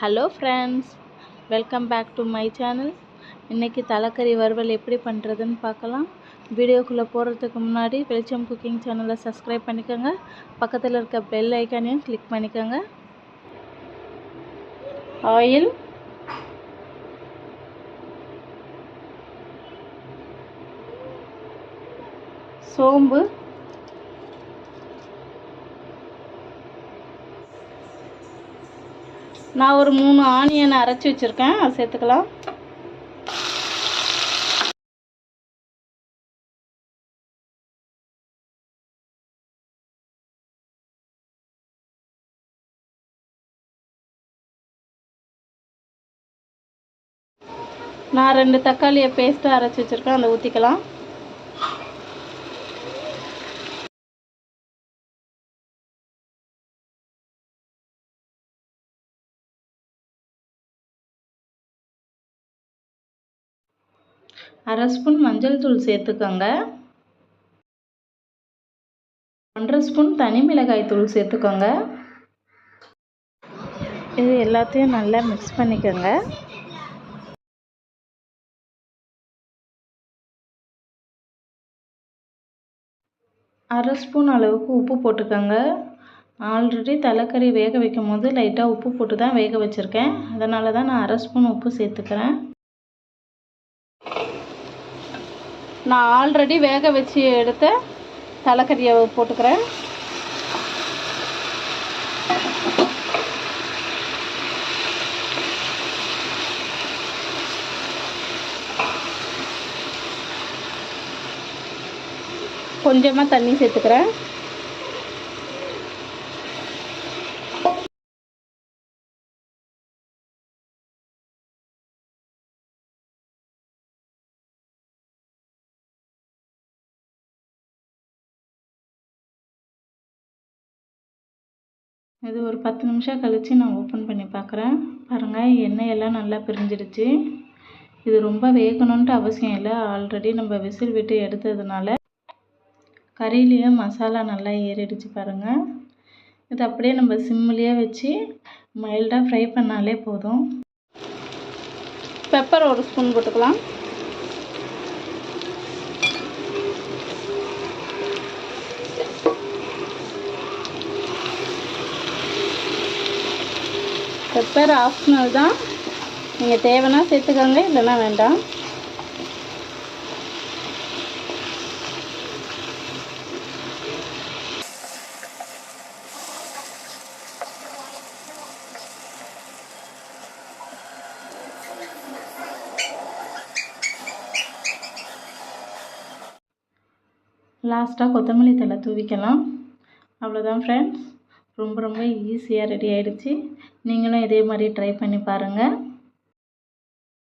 Hello friends, welcome back to my channel. இன்றைக்கி தலைக்கறி வறுவல் எப்படி பண்ணுறதுன்னு பார்க்கலாம். வீடியோக்குள்ளே போகிறதுக்கு முன்னாடி வெளிச்சம் குக்கிங் சேனலை சப்ஸ்கிரைப் பண்ணிக்கோங்க. பக்கத்தில் இருக்க பெல் ஐக்கானையும் கிளிக் பண்ணிக்கோங்க. ஆயில், சோம்பு, நான் ஒரு 3 ஆனியனை அரைச்சி வச்சுருக்கேன், அதை சேர்த்துக்கலாம். நான் 2 தக்காளியை பேஸ்ட்டாக அரைச்சி வச்சுருக்கேன், அதை ஊற்றிக்கலாம். அரை ஸ்பூன் மஞ்சள் தூள் சேர்த்துக்கோங்க. 1.5 ஸ்பூன் தனி மிளகாய் தூள் சேர்த்துக்கோங்க. இது எல்லாத்தையும் நல்லா மிக்ஸ் பண்ணிக்கோங்க. அரை ஸ்பூன் அளவுக்கு உப்பு போட்டுக்கோங்க. ஆல்ரெடி தலைக்கறி வேக வைக்கும் போது லைட்டாக உப்பு போட்டு தான் வேக வச்சுருக்கேன், அதனால தான் நான் அரை ஸ்பூன் உப்பு சேர்த்துக்கிறேன். நான் ஆல்ரெடி வேக வச்சு எடுத்த தலைக்கறியை போட்டுக்கிறேன். கொஞ்சமாக தண்ணி சேர்த்துக்கிறேன். இது ஒரு 10 நிமிஷம் கழித்து நான் ஓப்பன் பண்ணி பார்க்குறேன். பாருங்கள், எண்ணெயெல்லாம் நல்லா பிரிஞ்சிடுச்சு. இது ரொம்ப வேகணுன்ட்டு அவசியம் இல்லை, ஆல்ரெடி நம்ம விசில் விட்டு எடுத்ததுனால கறியிலேயே மசாலா நல்லா ஏறிடுச்சு. பாருங்கள், இது அப்படியே நம்ம சிம்மிலேயே வச்சு மைல்டாக ஃப்ரை பண்ணாலே போதும். பெப்பர் 1 ஸ்பூன் போட்டுக்கலாம். பெப்பர் ஆப்ஷனல் தான், நீங்கள் தேவைன்னா சேர்த்துக்கோங்க, இல்லைன்னா வேண்டாம். லாஸ்ட்டாக கொத்தமல்லி தழை தூவிக்கலாம். அவ்வளோதான் ஃப்ரெண்ட்ஸ், ரொம்ப ஈஸியாக ரெடி ஆகிடுச்சு. நீங்களும் இதே மாதிரி ட்ரை பண்ணி பாருங்கள்.